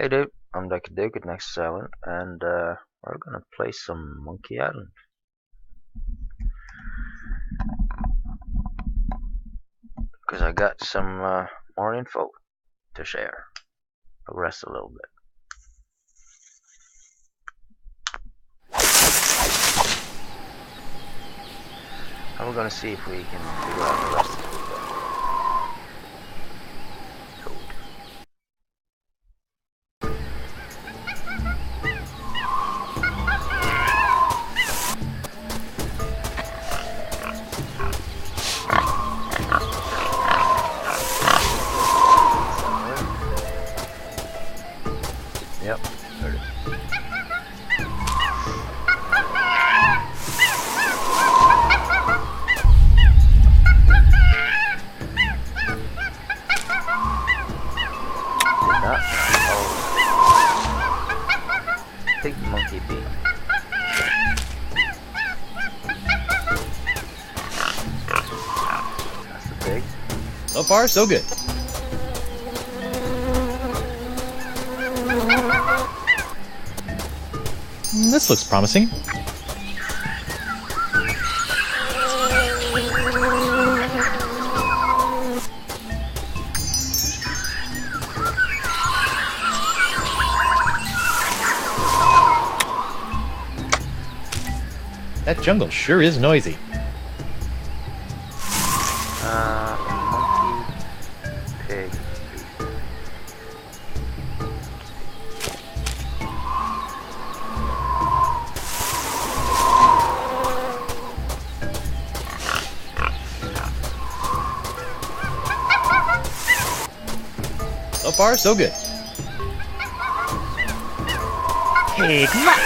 Hey dude, I'm Ducky Duke at Nexus Island, and we're gonna play some Monkey Island. Because I got some more info to share. Progress a little bit. And we're gonna see if we can figure out the rest of the code. Yep, heard it. Big monkey bee. That's the pig. So far, so good. This looks promising. That jungle sure is noisy. Monkey, pig. So far, so good. Pig luck.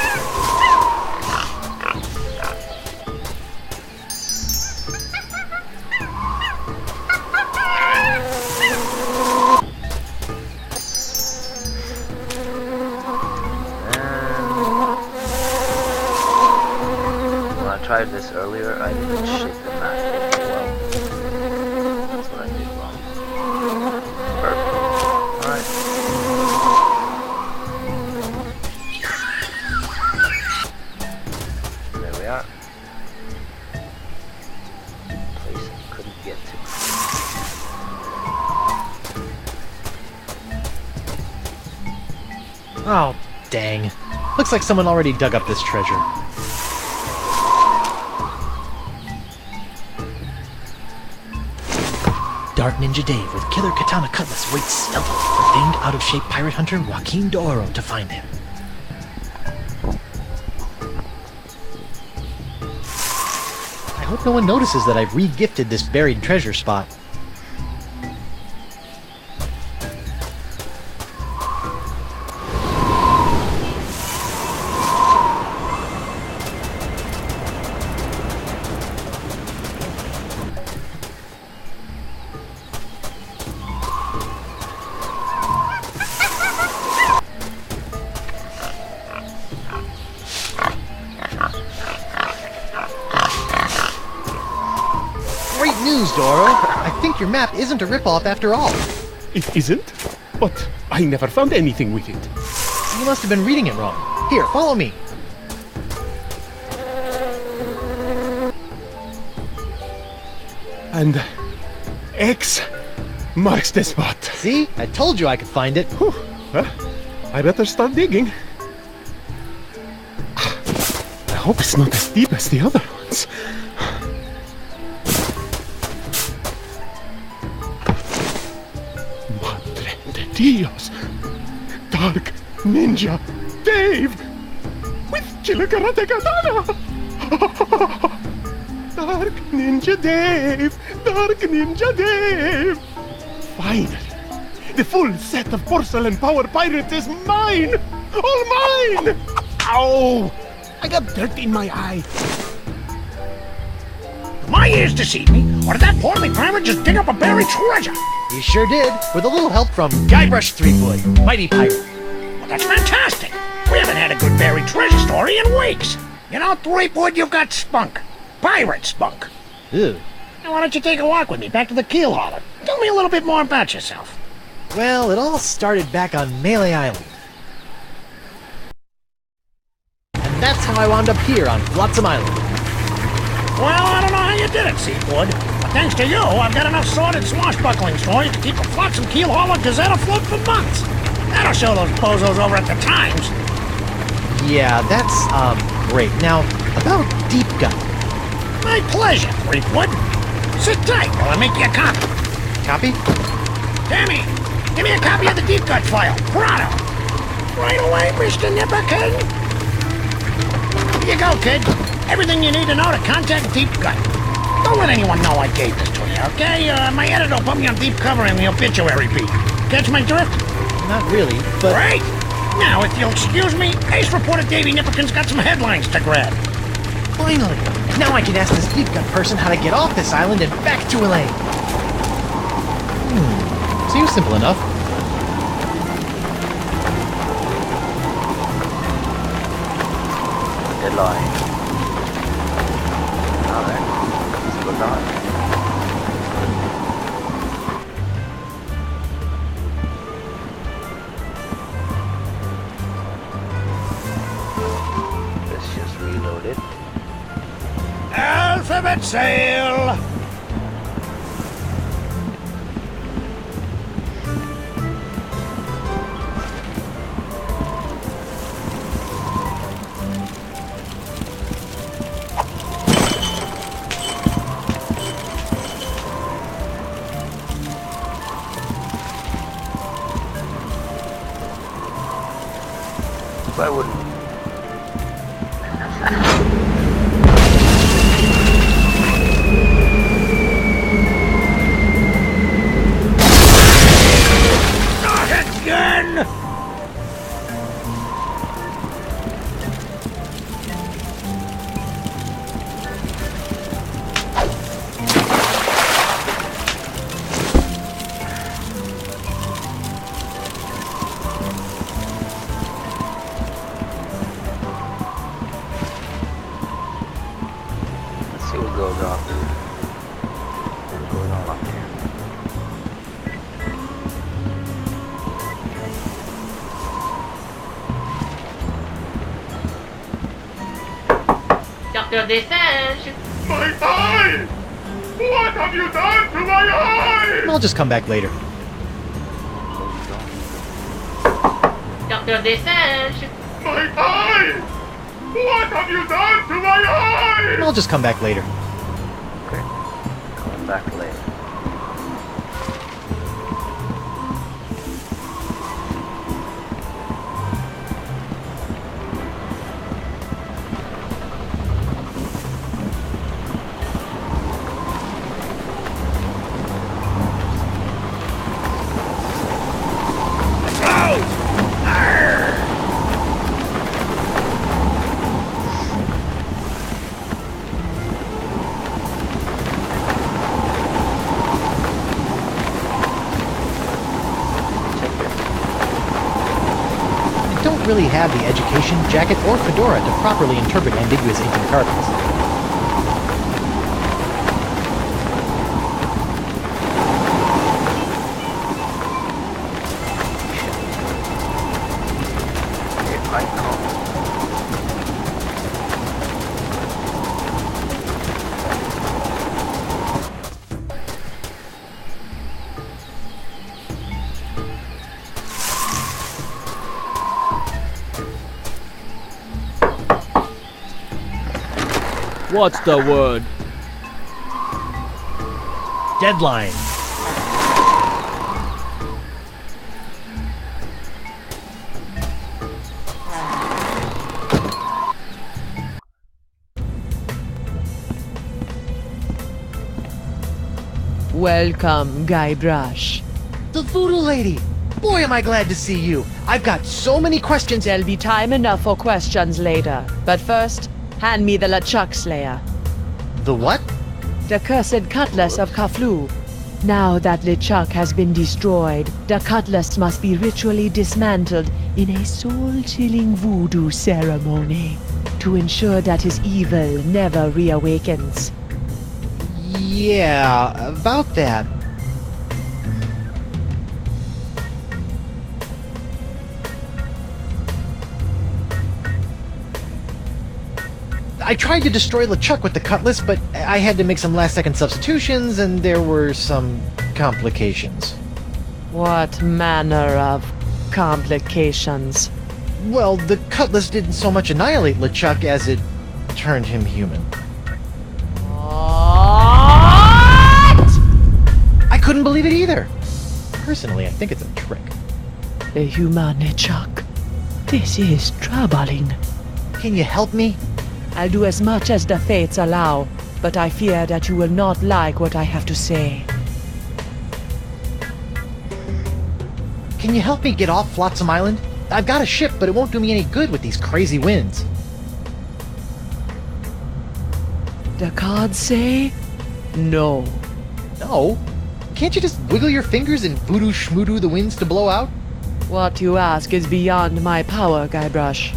When I tried this earlier, I didn't shape the map well. That's what I did wrong. Perfect. Alright. There we are. Place I couldn't get to. Oh, dang. Looks like someone already dug up this treasure. Dark Ninja Dave with Killer Katana Cutlass waits stealthily for famed out-of-shape pirate hunter Joaquin D'Oro to find him. I hope no one notices that I've re-gifted this buried treasure spot. Great news, D'Oro! I think your map isn't a ripoff after all. It isn't? But I never found anything with it. You must have been reading it wrong. Here, follow me. And X marks the spot. See? I told you I could find it. Whew. Huh? I better start digging. I hope it's not as deep as the other ones. Madre de Dios! Dark Ninja Dave! With Killer Karate Katana! Dark Ninja Dave! Dark Ninja Dave! Finally! The full set of Porcelain Power Pirates is mine! All mine! Ow! I got dirt in my eye. My ears deceive me, or did that portly pirate just dig up a buried treasure? You sure did, with a little help from Guybrush Threepwood, mighty pirate. Well, that's fantastic. We haven't had a good buried treasure story in weeks. You know, Threepwood, you've got spunk. Pirate spunk. Ew. Now, why don't you take a walk with me back to the keel hauler? Tell me a little bit more about yourself. Well, it all started back on Melee Island. that's how I wound up here on Flotsam Island. Well, I don't know how you did it, Seafood. But thanks to you, I've got enough sordid swashbuckling stories to keep the Flotsam Keel Hauler Gazette afloat for months. That'll show those bozos over at the Times. Yeah, that's, great. Now, about Deep Gut. My pleasure, Threepwood. Sit tight while I make you a copy. Copy? Tammy, give me a copy of the Deep Gut file. Pronto. Right away, Mr. Nipperkin. Here you go, kid. Everything you need to know to contact Deep Gut. Don't let anyone know I gave this to you, okay? My editor will put me on deep cover in the obituary beat. Catch my drift? Not really, but... Right. Now, if you'll excuse me, Ace reporter Davy Nipperkin's got some headlines to grab. Finally! Now I can ask this Deep Gut person how to get off this island and back to Elaine. Seems simple enough. Deadline. Alright. Let's look on. Let's just reload it. Alphabet sail! Why wouldn't Not again! Let's see what goes on. What's going on up here? Dr. Desage! My eye! What have you done to my eye? I'll just come back later. Dr. Desage! My eye! What have you done to my eye? I'll just come back later. Okay. Coming back later. I don't really have the education, jacket, or fedora to properly interpret ambiguous ancient carvings. It might come. What's the word? Deadline. Welcome, Guybrush. The Voodoo Lady! Boy, am I glad to see you. I've got so many questions. There'll be time enough for questions later. But first, hand me the LeChuck Slayer, The what? the cursed cutlass of Kaflu. Now that LeChuck has been destroyed, the cutlass must be ritually dismantled in a soul-chilling voodoo ceremony to ensure that his evil never reawakens. Yeah, about that. I tried to destroy LeChuck with the cutlass, but I had to make some last-second substitutions, and there were some complications. What manner of complications? Well, the cutlass didn't so much annihilate LeChuck as it turned him human. What? I couldn't believe it either. Personally, I think it's a trick. The human LeChuck. This is troubling. Can you help me? I'll do as much as the fates allow, but I fear that you will not like what I have to say. Can you help me get off Flotsam Island? I've got a ship, but it won't do me any good with these crazy winds. The cards say no. No? Can't you just wiggle your fingers and voodoo schmoodoo the winds to blow out? What you ask is beyond my power, Guybrush.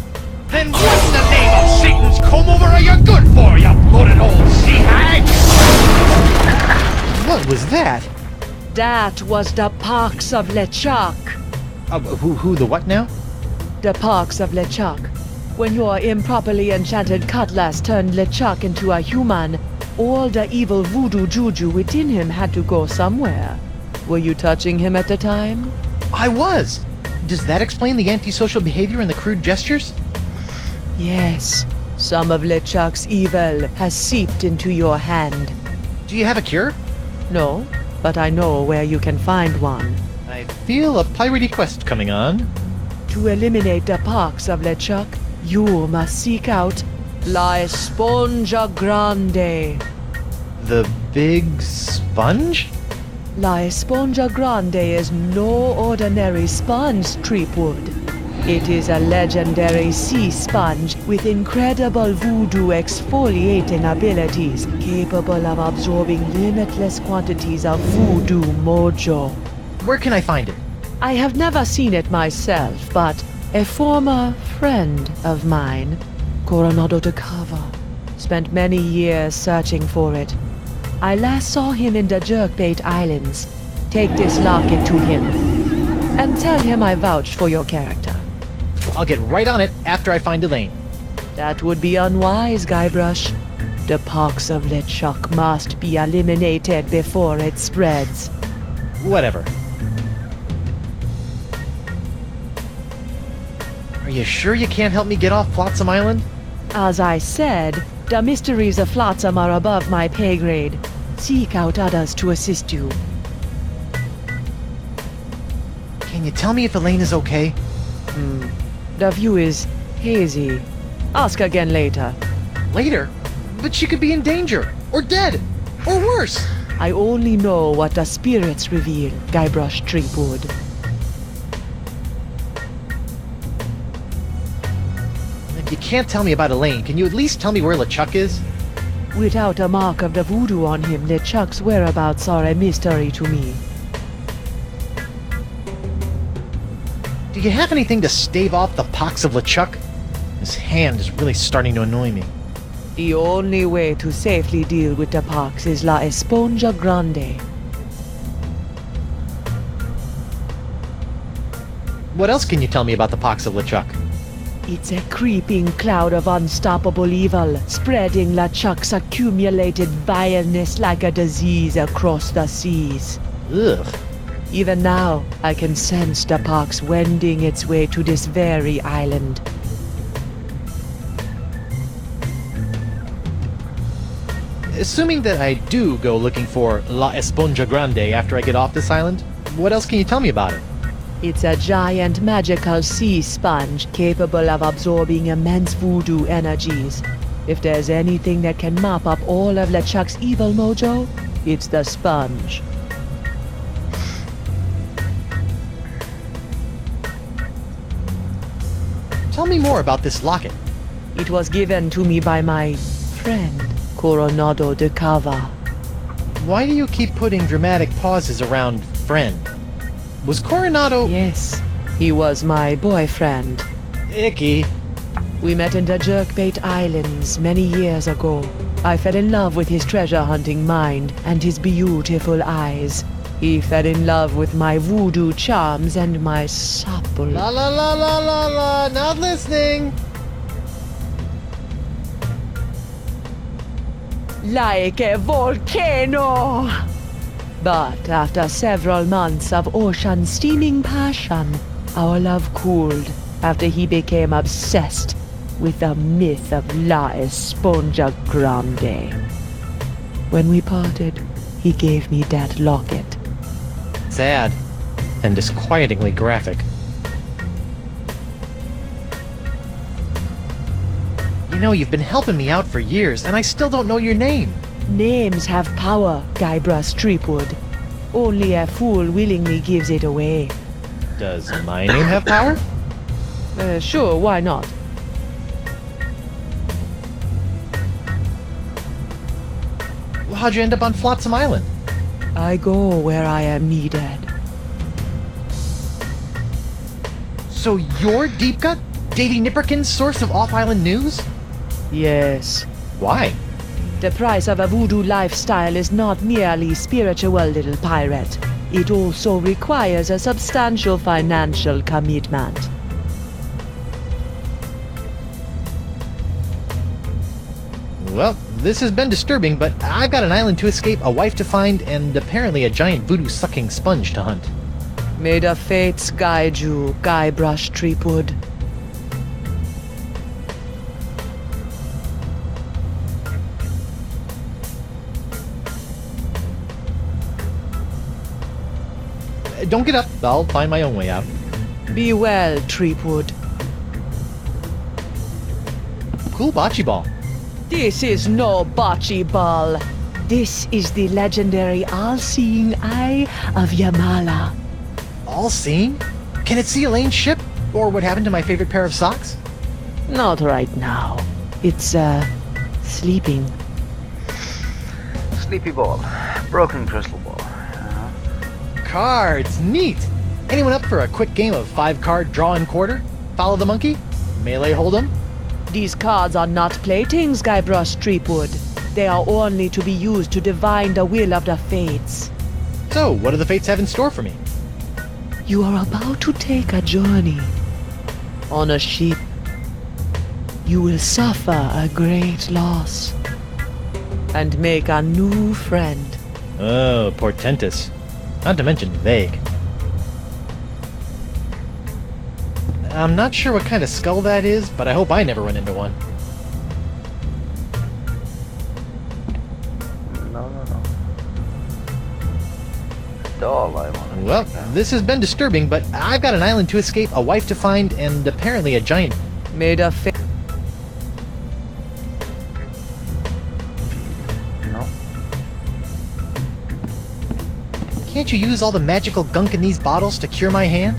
Then what in the name of Satan's comb-over are you good for, you bloated old sea hag? What was that? That was the Pox of LeChuck. Who the what now? The Pox of LeChuck. When your improperly enchanted cutlass turned LeChuck into a human, all the evil voodoo juju within him had to go somewhere. Were you touching him at the time? I was! Does that explain the antisocial behavior and the crude gestures? Yes. Some of LeChuck's evil has seeped into your hand. Do you have a cure? No, but I know where you can find one. I feel a piratey quest coming on. To eliminate the Pox of LeChuck, you must seek out La Esponja Grande. The big sponge? La Esponja Grande is no ordinary sponge, Treepwood. It is a legendary sea sponge with incredible voodoo exfoliating abilities, capable of absorbing limitless quantities of voodoo mojo. Where can I find it? I have never seen it myself, but a former friend of mine, Coronado de Cava, spent many years searching for it. I last saw him in the Jerkbait Islands. Take this locket to him, and tell him I vouch for your character. I'll get right on it after I find Elaine. That would be unwise, Guybrush. The Pox of LeChuck must be eliminated before it spreads. Whatever. Are you sure you can't help me get off Flotsam Island? As I said, the mysteries of Flotsam are above my pay grade. Seek out others to assist you. Can you tell me if Elaine is okay? The view is hazy. Ask again later. Later? But she could be in danger, or dead, or worse. I only know what the spirits reveal, Guybrush Treepwood. If you can't tell me about Elaine, can you at least tell me where LeChuck is? Without a mark of the voodoo on him, LeChuck's whereabouts are a mystery to me. Do you have anything to stave off the Pox of LeChuck? His hand is really starting to annoy me. The only way to safely deal with the Pox is La Esponja Grande. What else can you tell me about the Pox of LeChuck? It's a creeping cloud of unstoppable evil, spreading LeChuck's accumulated vileness like a disease across the seas. Ugh. Even now, I can sense the Pox wending its way to this very island. Assuming that I do go looking for La Esponja Grande after I get off this island, what else can you tell me about it? It's a giant magical sea sponge capable of absorbing immense voodoo energies. If there's anything that can mop up all of LeChuck's evil mojo, it's the sponge. Tell me more about this locket. It was given to me by my friend, Coronado de Cava. Why do you keep putting dramatic pauses around friend? Was Coronado... Yes, he was my boyfriend. Icky. We met in the Jerkbait Islands many years ago. I fell in love with his treasure-hunting mind and his beautiful eyes. He fell in love with my voodoo charms and my supple... La la la la la la, not listening. like a volcano. But after several months of ocean steaming passion, our love cooled after he became obsessed with the myth of La Esponja Grande. When we parted, he gave me that locket. Sad. And disquietingly graphic. You know, you've been helping me out for years, and I still don't know your name. Names have power, Guybrush Threepwood. Only a fool willingly gives it away. Does my name have power? Sure, why not? Well, how'd you end up on Flotsam Island? I go where I am needed. So you're Deep Gut? Davy Nipperkin's source of off-island news? Yes. Why? The price of a voodoo lifestyle is not merely spiritual, little pirate. It also requires a substantial financial commitment. Well, this has been disturbing, but I've got an island to escape, a wife to find, and apparently a giant voodoo-sucking sponge to hunt. May the fates guide you, Guybrush Threepwood. Don't get up. I'll find my own way out. Be well, Threepwood. Cool bocce ball. This is no bocce ball. This is the legendary all-seeing eye of Yamala. All-seeing? Can it see Elaine's ship? Or what happened to my favorite pair of socks? Not right now. It's, sleeping. Sleepy ball. Broken crystal ball. Cards! Neat! Anyone up for a quick game of 5-card draw and quarter? Follow the monkey? Melee hold'em? These cards are not playthings, Guybrush Threepwood. They are only to be used to divine the will of the fates. So, what do the fates have in store for me? You are about to take a journey on a ship. You will suffer a great loss and make a new friend. Oh, portentous. Not to mention vague. I'm not sure what kind of skull that is, but I hope I never run into one. No. Doll, I want to. Well, this has been disturbing, but I've got an island to escape, a wife to find, and apparently a giant... May the fate... No. Can't you use all the magical gunk in these bottles to cure my hand?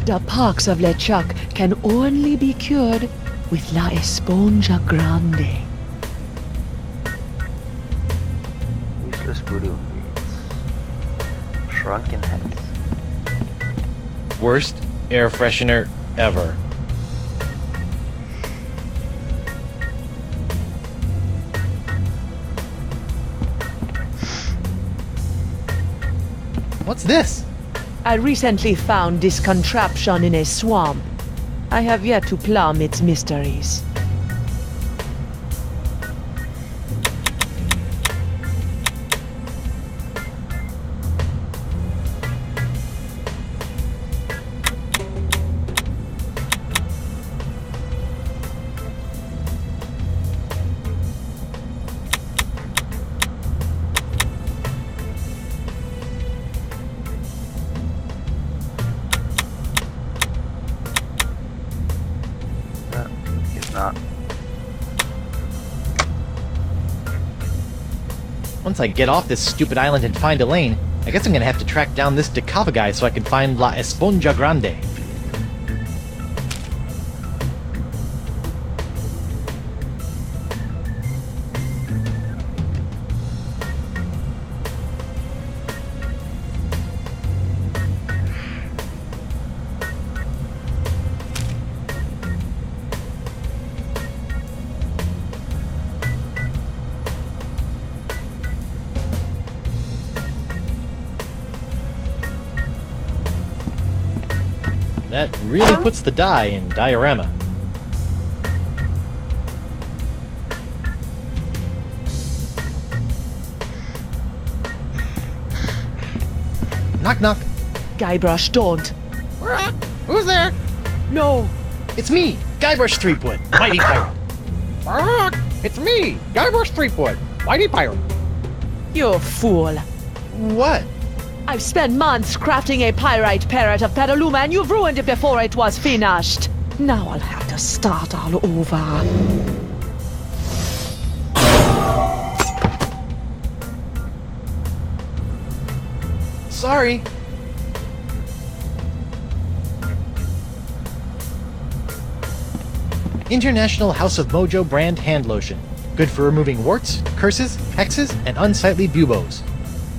The pox of LeChuck can only be cured with La Esponja Grande. Useless voodoo beads. Shrunken heads. Worst air freshener ever. What's this? I recently found this contraption in a swamp. I have yet to plumb its mysteries. He's not. Once I get off this stupid island and find Elaine, I guess I'm gonna have to track down this Decava guy so I can find La Esponja Grande. That really puts the die in diorama. Knock, knock. Guybrush, don't. Who's there? No. It's me, Guybrush Threepwood, mighty pirate. It's me, Guybrush Threepwood, mighty pirate. You fool. What? I've spent months crafting a pyrite parrot of Petaluma, and you've ruined it before it was finished. Now I'll have to start all over. Sorry. International House of Mojo brand hand lotion. Good for removing warts, curses, hexes, and unsightly buboes.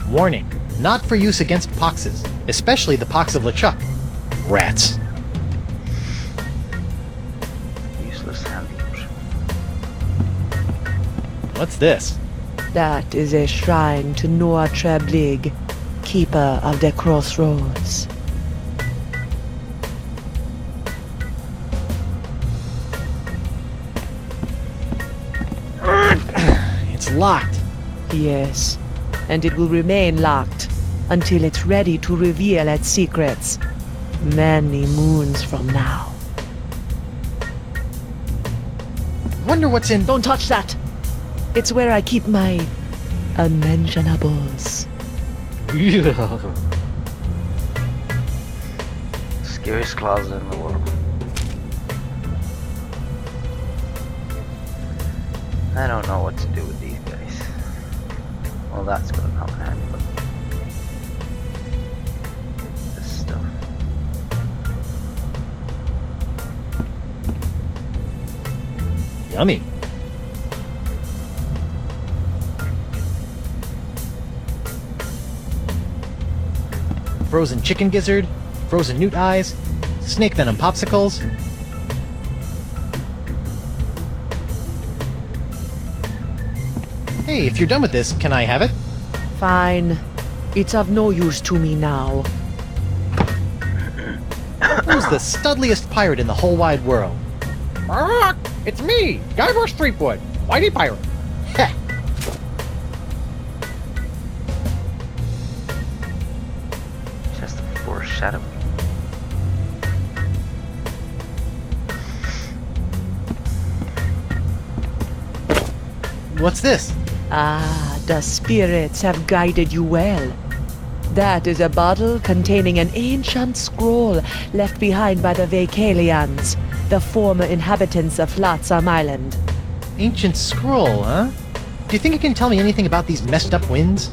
Warning, not for use against poxes, especially the pox of LeChuck. Rats. Useless hand lotion. What's this? That is a shrine to Noah Treblig, keeper of the crossroads. It's locked. Yes, and it will remain locked until it's ready to reveal its secrets many moons from now. Wonder what's in... Don't touch that! It's where I keep my unmentionables. Scariest closet in the world. I don't know what to do with these guys. Well, that's gonna come in handy, but this stuff. Yummy. Frozen chicken gizzard, frozen newt eyes, snake venom popsicles. Hey, if you're done with this, can I have it? Fine. It's of no use to me now. Who's the studliest pirate in the whole wide world? It's me, Guybrush Threepwood, mighty pirate. Heh. Just a foreshadowing. What's this? Ah, the spirits have guided you well. That is a bottle containing an ancient scroll left behind by the Vacalians, the former inhabitants of Flotsam Island. Ancient scroll, huh? Do you think it can tell me anything about these messed up winds?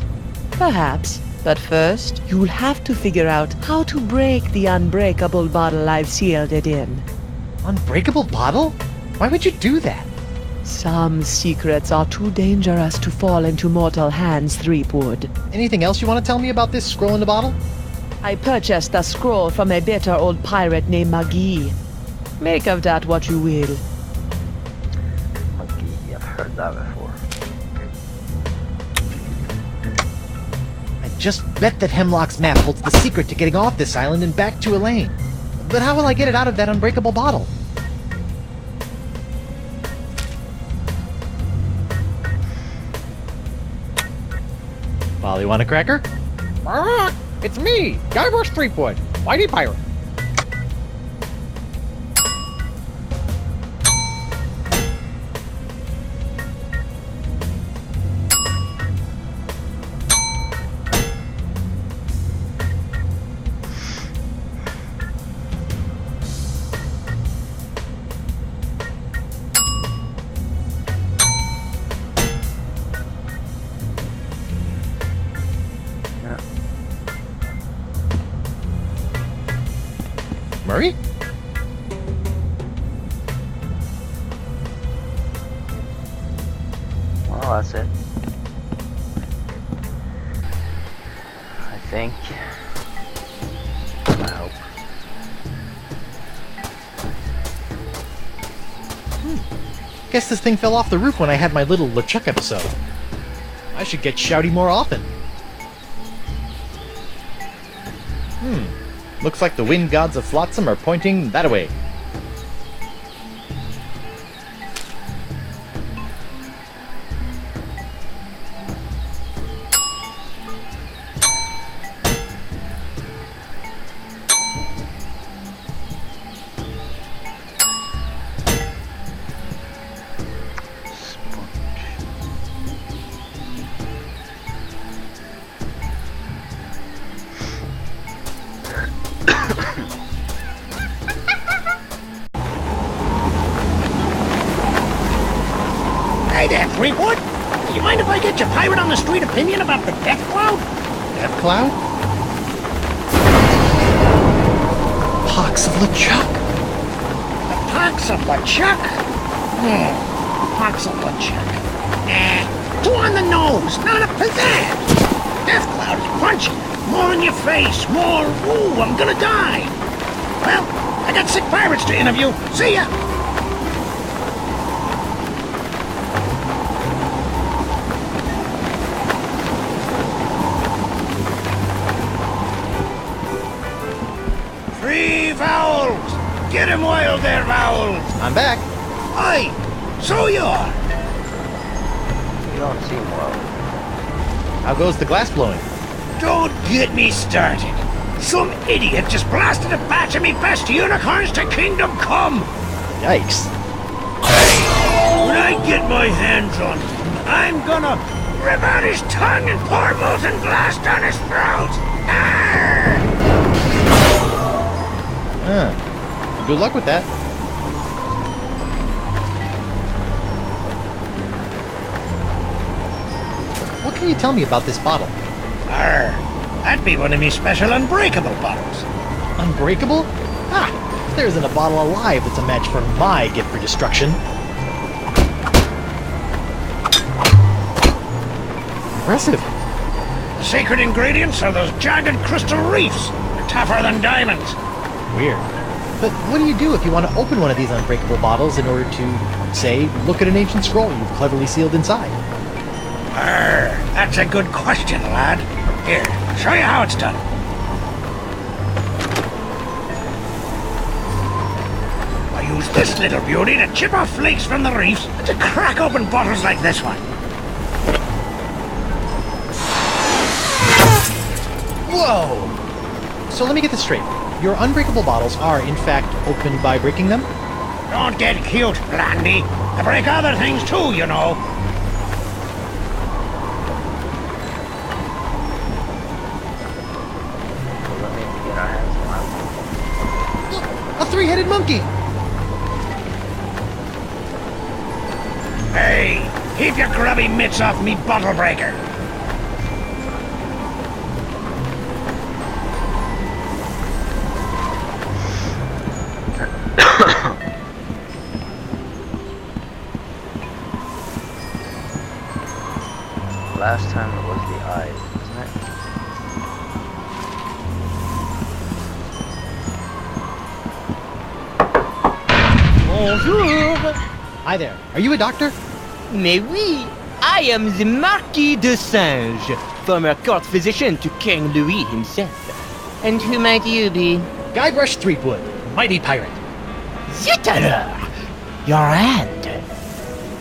Perhaps, but first, you'll have to figure out how to break the unbreakable bottle I've sealed it in. Unbreakable bottle? Why would you do that? Some secrets are too dangerous to fall into mortal hands, Threepwood. Anything else you want to tell me about this scroll in the bottle? I purchased the scroll from a bitter old pirate named Magee. Make of that what you will. Monkey, I've heard that before. I just bet that Hemlock's map holds the secret to getting off this island and back to Elaine. But how will I get it out of that unbreakable bottle? Polly, want a cracker? It's me, Guybrush Threepwood, mighty pirate. Murray? Well, that's it. I think. I hope. Guess this thing fell off the roof when I had my little LeChuck episode. I should get shouty more often. Looks like the wind gods of Flotsam are pointing that way. Threepwood? Do you mind if I get your pirate on the street opinion about the Death Cloud? Death Cloud? Pox of LeChuck. The Pox of LeChuck? Pox of LeChuck. Too on the nose, not a pizzazz. Death Cloud is punchy. More in your face, more, ooh, I'm gonna die. Well, I got sick pirates to interview. See ya. Three vowels! Get him while they're vowels! I'm back. Aye, so you are. You don't seem well. How goes the glass blowing? Don't get me started. Some idiot just blasted a batch of me best unicorns to Kingdom Come! Yikes. When I get my hands on him, I'm gonna rip out his tongue and pour molten glass down his throat! Arr! Good luck with that. What can you tell me about this bottle? Arr! That'd be one of me special unbreakable bottles. Unbreakable? Ha! There isn't a bottle alive that's a match for my gift for destruction. Impressive. The secret ingredients are those jagged crystal reefs. They're tougher than diamonds. Weird. But what do you do if you want to open one of these unbreakable bottles in order to, say, look at an ancient scroll you've cleverly sealed inside? Arr! That's a good question, lad. Here, show you how it's done. I use this little beauty to chip off flakes from the reefs and to crack open bottles like this one. Whoa! So let me get this straight. Your unbreakable bottles are, in fact, opened by breaking them? Don't get cute, Blandy. I break other things too, you know. Let me get our hands on A three-headed monkey! Hey, keep your grubby mitts off me bottle breaker. Last time it was the eyes, wasn't it? Bonjour. Hi there. Are you a doctor? Mais oui, I am the Marquis de Singe, former court physician to King Louis himself. And who might you be? Guybrush Threepwood, mighty pirate. Zut alors! Your hand.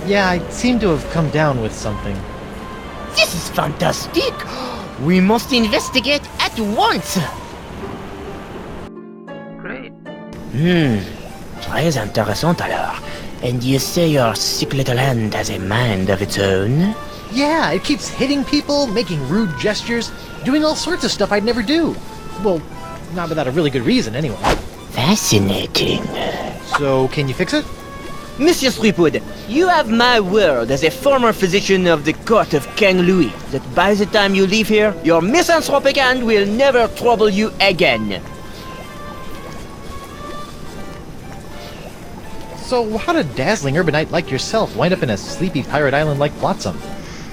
Yeah, I seem to have come down with something. This is fantastic. We must investigate at once. Great. Très intéressant alors. And you say your sick little hand has a mind of its own? Yeah, it keeps hitting people, making rude gestures, doing all sorts of stuff I'd never do. Well, not without a really good reason, anyway. Fascinating. So, can you fix it? Monsieur Threepwood, you have my word as a former physician of the court of King Louis that by the time you leave here, your misanthropic hand will never trouble you again. So, how did a dazzling urbanite like yourself wind up in a sleepy pirate island like Flotsam?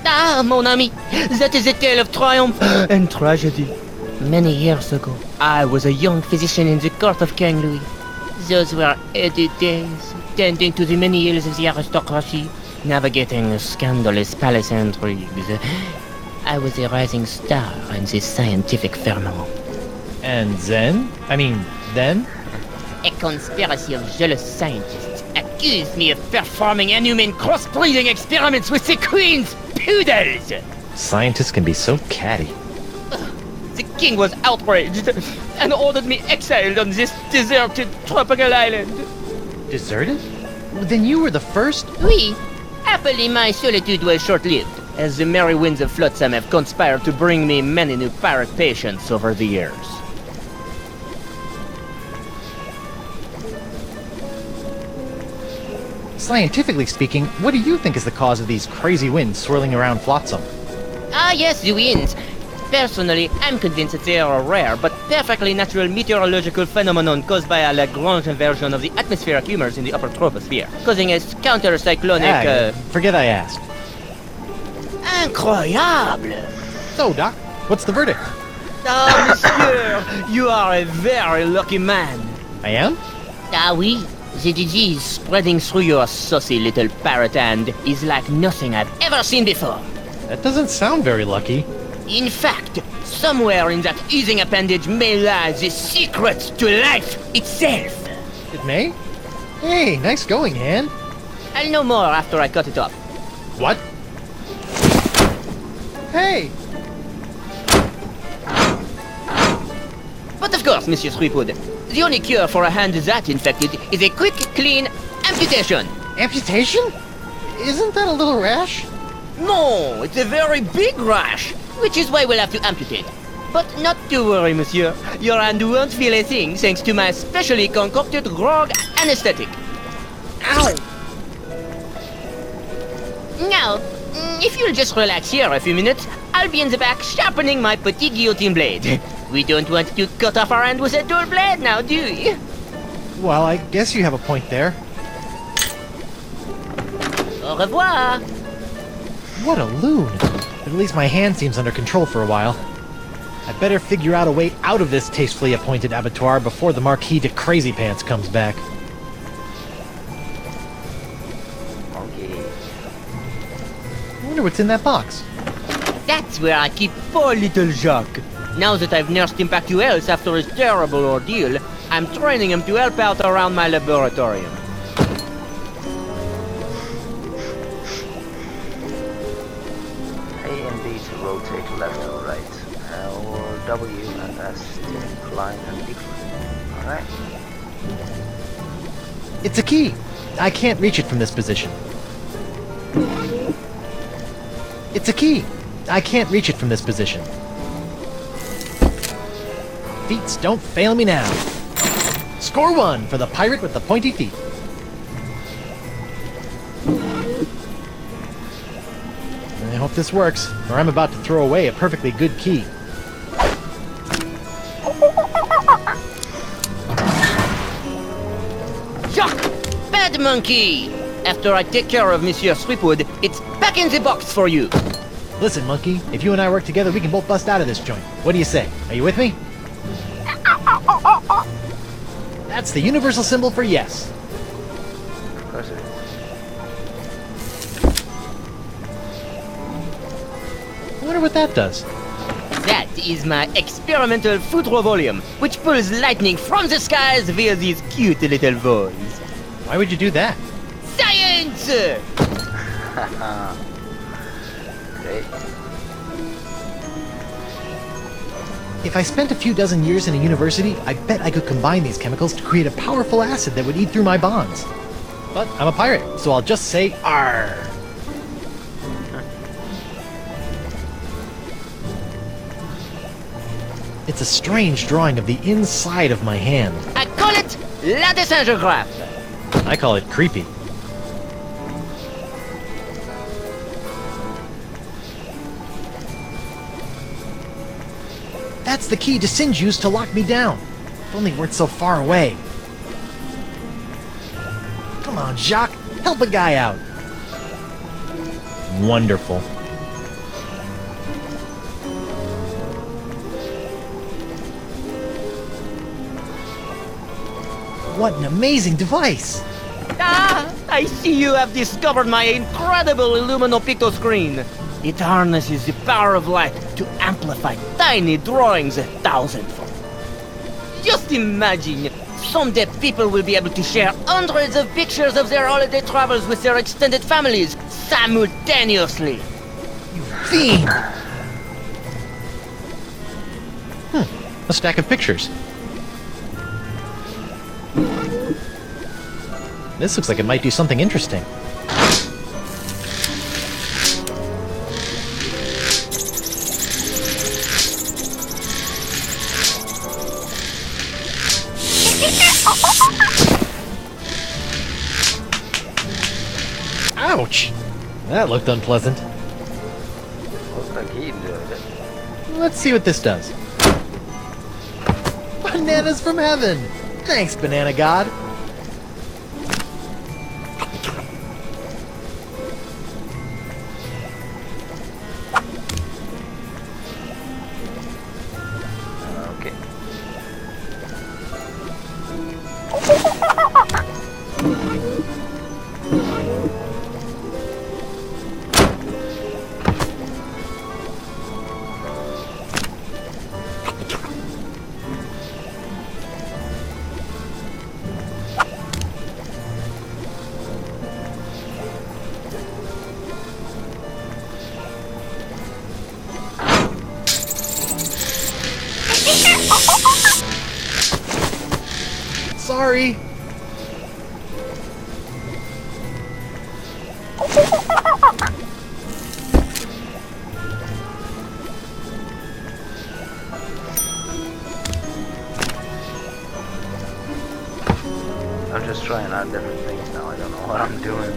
Ah, mon ami, that is a tale of triumph and tragedy. Many years ago, I was a young physician in the court of King Louis. Those were heady days, tending to the many ills of the aristocracy, navigating scandalous palace intrigues. I was a rising star in the scientific firmament. And then? Then? A conspiracy of jealous scientists accused me of performing inhuman cross-breeding experiments with the Queen's poodles! Scientists can be so catty. The king was outraged and ordered me exiled on this deserted tropical island. Deserted? Then you were the first? Oui. Happily, my solitude was short-lived, as the merry winds of Flotsam have conspired to bring me many new pirate patients over the years. Scientifically speaking, what do you think is the cause of these crazy winds swirling around Flotsam? Ah, yes, the winds. Personally, I'm convinced that they are a rare but perfectly natural meteorological phenomenon caused by a Lagrange inversion of the atmospheric humors in the upper troposphere, causing a counter-cyclonic, Forget I asked. Incroyable! So, Doc, what's the verdict? Ah, monsieur, you are a very lucky man. I am? Ah, oui. The disease spreading through your saucy little parrot hand is like nothing I've ever seen before. That doesn't sound very lucky. In fact, somewhere in that oozing appendage may lie the secret to life itself. It may? Hey, nice going, Han. I'll know more after I cut it off. What? Hey! But of course, Monsieur Threepwood, the only cure for a hand that infected is a quick, clean amputation. Amputation? Isn't that a little rash? No, it's a very big rash, which is why we'll have to amputate. But not to worry, monsieur. Your hand won't feel a thing thanks to my specially concocted grog anesthetic. Ow! Now, if you'll just relax here a few minutes, I'll be in the back sharpening my petit guillotine blade. We don't want to cut off our hand with a dull blade now, do we? Well, I guess you have a point there. Au revoir! What a loon! At least my hand seems under control for a while. I better figure out a way out of this tastefully appointed abattoir before the Marquis de Crazy Pants comes back. Okay. I wonder what's in that box. That's where I keep poor little Jacques. Now that I've nursed him back to health after his terrible ordeal, I'm training him to help out around my laboratorium. A and B to rotate left or right. Or W and S to incline and decline. Alright. It's a key! I can't reach it from this position. It's a key! I can't reach it from this position. Feats don't fail me now. Score 1 for the pirate with the pointy feet. I hope this works, or I'm about to throw away a perfectly good key. Jacques! Bad monkey! After I take care of Monsieur Threepwood, it's back in the box for you. Listen, monkey, if you and I work together, we can both bust out of this joint. What do you say? Are you with me? That's the universal symbol for yes. Of course it is. I wonder what that does. That is my experimental foudre volume, which pulls lightning from the skies via these cute little voids. Why would you do that? Science! Great. If I spent a few dozen years in a university, I bet I could combine these chemicals to create a powerful acid that would eat through my bonds. But I'm a pirate, so I'll just say Arr! It's a strange drawing of the inside of my hand. I call it La Dessingeographe. I call it creepy. That's the key Dessinge used to lock me down. If only it weren't so far away. Come on, Jacques. Help a guy out. Wonderful. What an amazing device! Ah, I see you have discovered my incredible Illumino screen. It harnesses the power of light to amplify tiny drawings 1,000-fold. Just imagine, someday people will be able to share hundreds of pictures of their holiday travels with their extended families simultaneously. You fiend! A stack of pictures. This looks like it might do something interesting. Ouch! That looked unpleasant. Looks like he enjoyed it. Let's see what this does. Bananas from heaven! Thanks, Banana God. Okay. Sorry. I'm just trying out different things now. I don't know what I'm doing.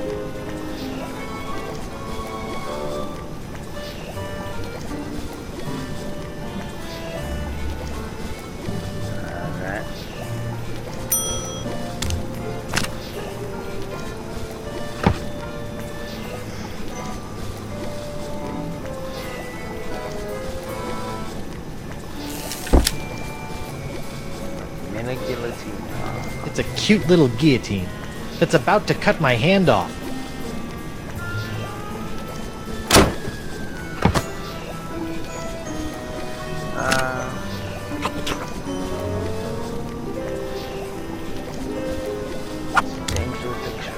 Alright. Mini guillotine. It's a cute little guillotine that's about to cut my hand off. Change the picture.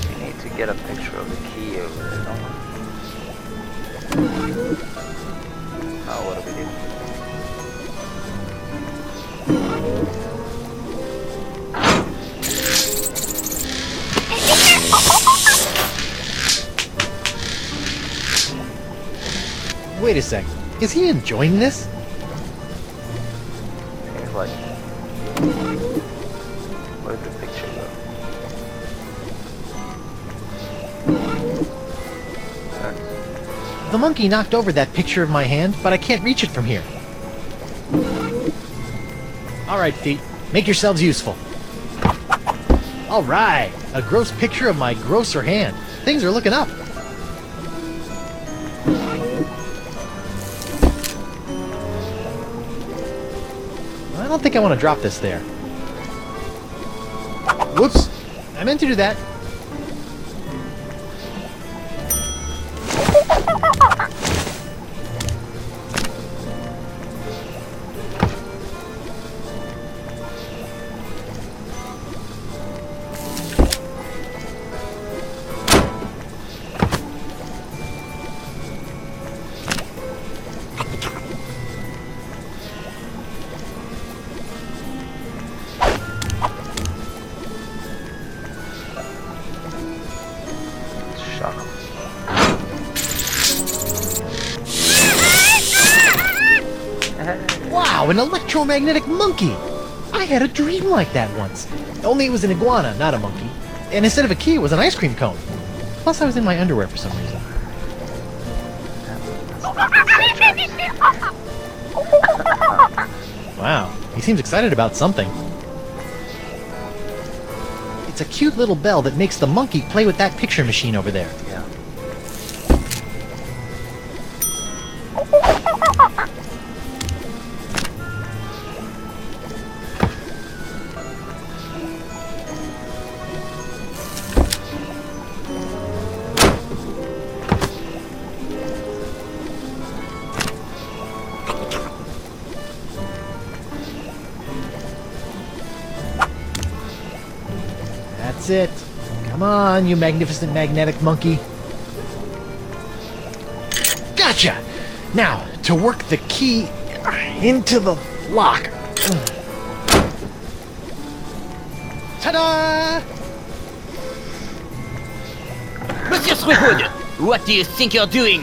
We need to get a picture of the key over there, don't we? Oh, what do we do? Wait a sec. Is he enjoying this? It's like, where'd the picture go? The monkey knocked over that picture of my hand, but I can't reach it from here. Alright, feet. Make yourselves useful. Alright! A gross picture of my grosser hand. Things are looking up. I don't think I want to drop this there. Whoops! I meant to do that. Shock 'em. Wow, an electromagnetic monkey! I had a dream like that once. Only it was an iguana, not a monkey. And instead of a key, it was an ice cream cone. Plus, I was in my underwear for some reason. Wow, he seems excited about something. It's a cute little bell that makes the monkey play with that picture machine over there. Yeah. That's it. Come on, you magnificent magnetic monkey. Gotcha! Gotcha! Now, to work the key into the lock. Ta-da! Monsieur Threepwood, what do you think you're doing?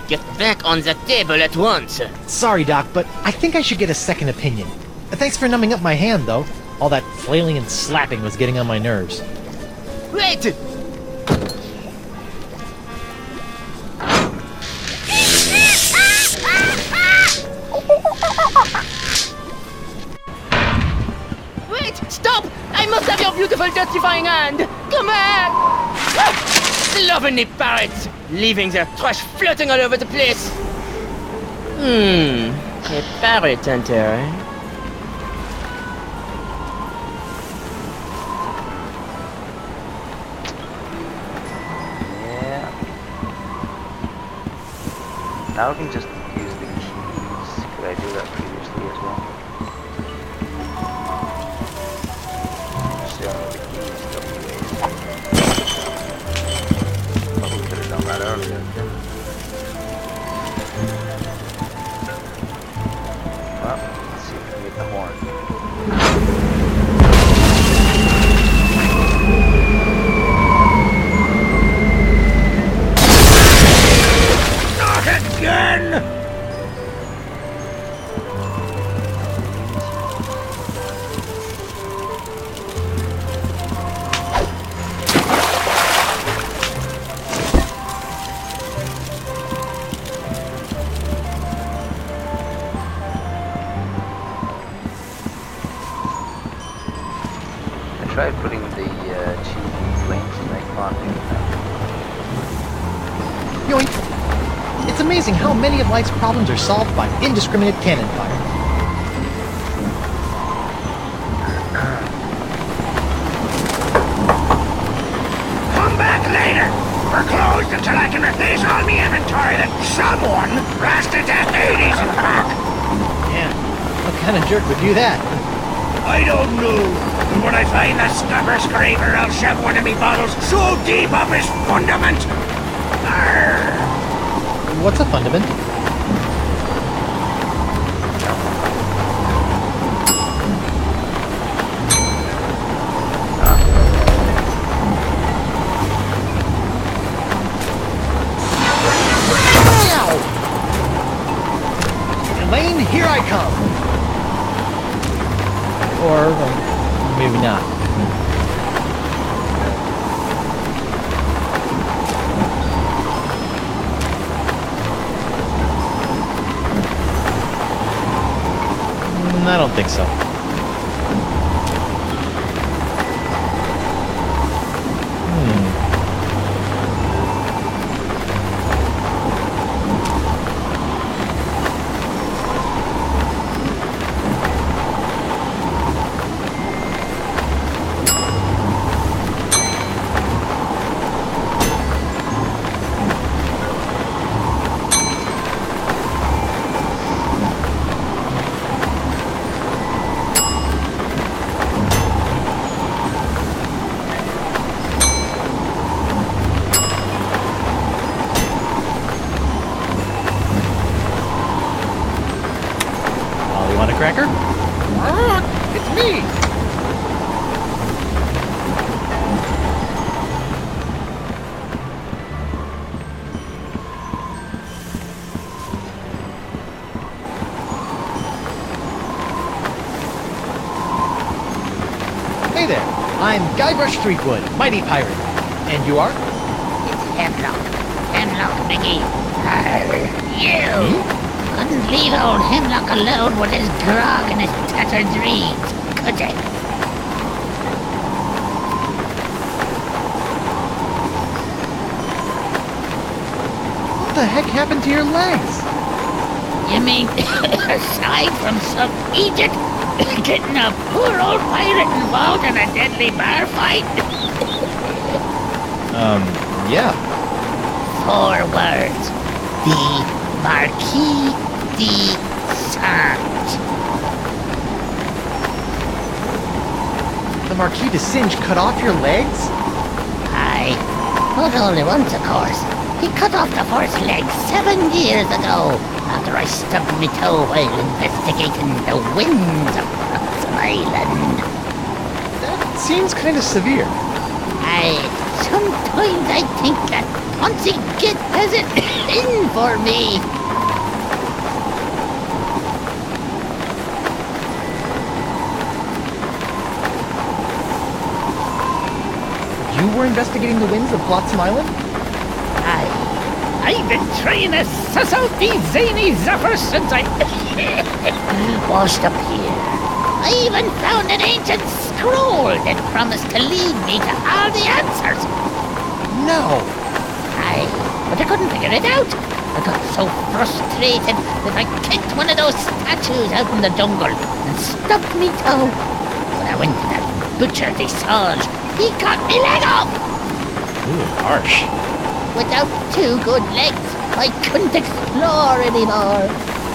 Get back on the table at once. Sorry, Doc, but I think I should get a second opinion. Thanks for numbing up my hand, though. All that flailing and slapping was getting on my nerves. Wait! Wait! Stop! I must have your beautiful justifying hand! Come back! Slovenly parrots! Leaving their trash floating all over the place! A parrot hunter, eh? Yeah. Now I can just use the keys. Could I do that previously as well? Still the keys, WASD. Probably could have done that earlier. Well, let's see if we can get the horn. Not again! I tried putting the cheesy flames in my conduit. Yoink! It's amazing how many of life's problems are solved by indiscriminate cannon fire. Come back later! We're closed until I can replace all my inventory that someone blasted the 80s in back! Yeah, what kind of jerk would do that? I don't know. But when I find that stubber scraper, I'll shove one of me bottles so deep up his fundament. Arr! What's a fundament? Elaine, here I come! Or maybe not. I don't think so. Ollie, want a cracker? It's me! Hey there, I'm Guybrush Threepwood, mighty pirate. And you are? It's Hemlock. Hemlock McGee. You couldn't leave old Hemlock alone with his grog and his tattered dreams, could you? What the heck happened to your legs? You mean, aside from some idiot getting a poor old pirate involved in a deadly bar fight? Yeah. 4 words. The Marquis de Sade. The Marquis de Singe cut off your legs? Aye, but only once, of course. He cut off the horse leg 7 years ago after I stubbed my toe while investigating the winds of Roxham Island. That seems kind of severe. Sometimes I think that Ponzi Git has it in for me. You were investigating the winds of Flotsam Island? I've been trying to suss out these zany zephyrs since I washed up here. I even found an ancient scroll that promised to lead me to all the answers. No. But I couldn't figure it out. I got so frustrated that I kicked one of those statues out in the jungle and stubbed me toe. When I went to that butcher they Sage, he cut me leg off. Ooh, harsh. Without 2 good legs, I couldn't explore anymore.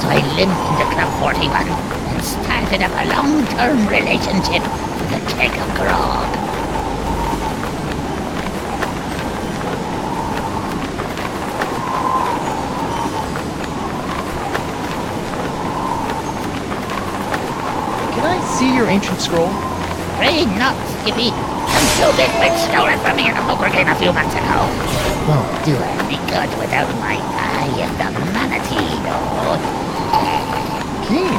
So I limped into Club 41 and started up a long-term relationship with a keg of grog. Can I see your ancient scroll? Afraid not, Skippy. Some stupid bitch stole it from me in a poker game a few months ago. Won't do any good without my Eye of the Manatee, though. Keen.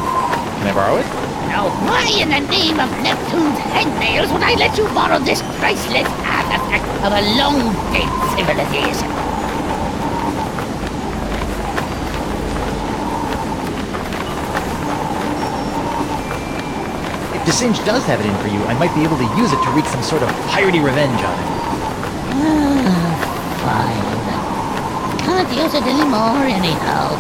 Can I borrow it? Now, why in the name of Neptune's hangnails would I let you borrow this priceless artifact of a long-dead civilization? If Desinge does have it in for you, I might be able to use it to wreak some sort of piratey revenge on him. Fine. Can't use it anymore anyhow.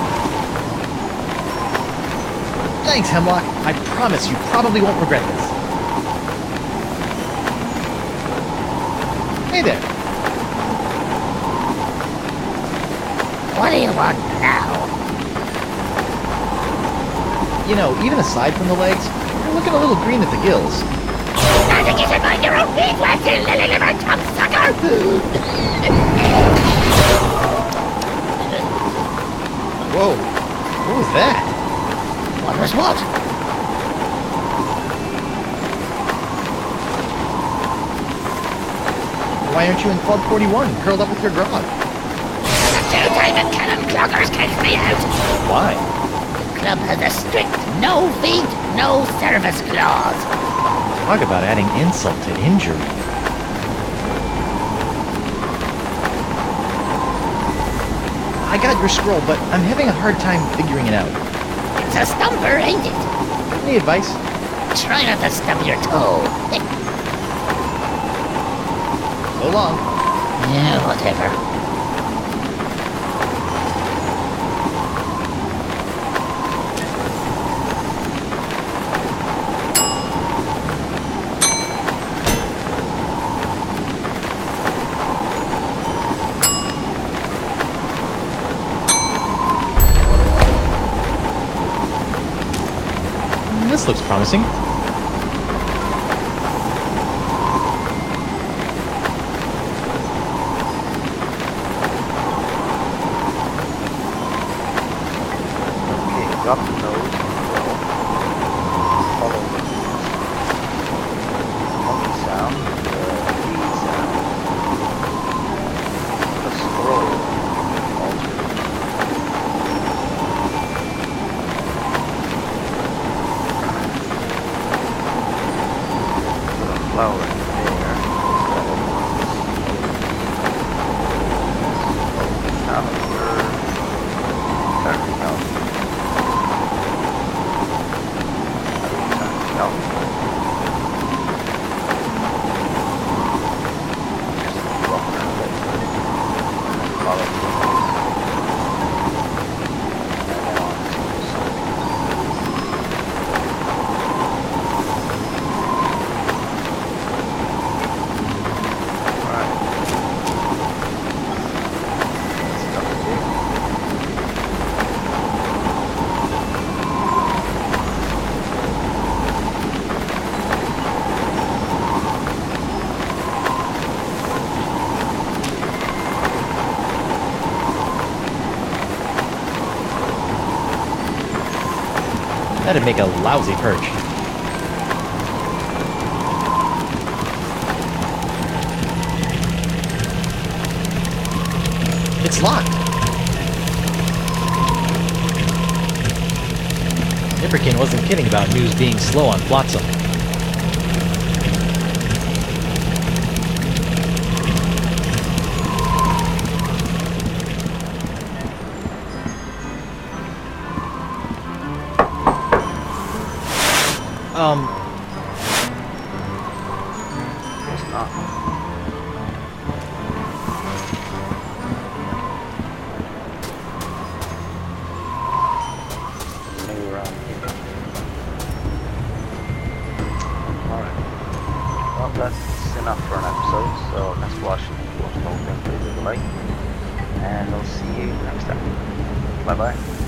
Thanks, Hemlock. I promise you probably won't regret this. Hey there. What do you want now? You know, even aside from the legs, you're looking a little green at the gills. I think you should mind your own beeswax, you lily-livered sucker! Whoa. What was that? What was what? Why aren't you in Club 41, curled up with your grog? The 2-timing cannon cloggers kicked me out. Why? The club has a strict no feed, no service clause. Talk about adding insult to injury. I got your scroll, but I'm having a hard time figuring it out. It's a stumper, ain't it? Any advice? Try not to stub your toe. So long. Yeah, whatever. This looks promising. Okay, drop the nose. Follow the monkey sound, the bee sound, the scroll alter. Put a flower in there. Now we're turning out. That'd make a lousy perch. It's locked! Nipperkin wasn't kidding about news being slow on Flotsam. It's not. Maybe around here. Alright. Well, that's enough for an episode, so thanks for watching. If you watched the whole thing, please leave a like. And I'll see you next time. Bye bye.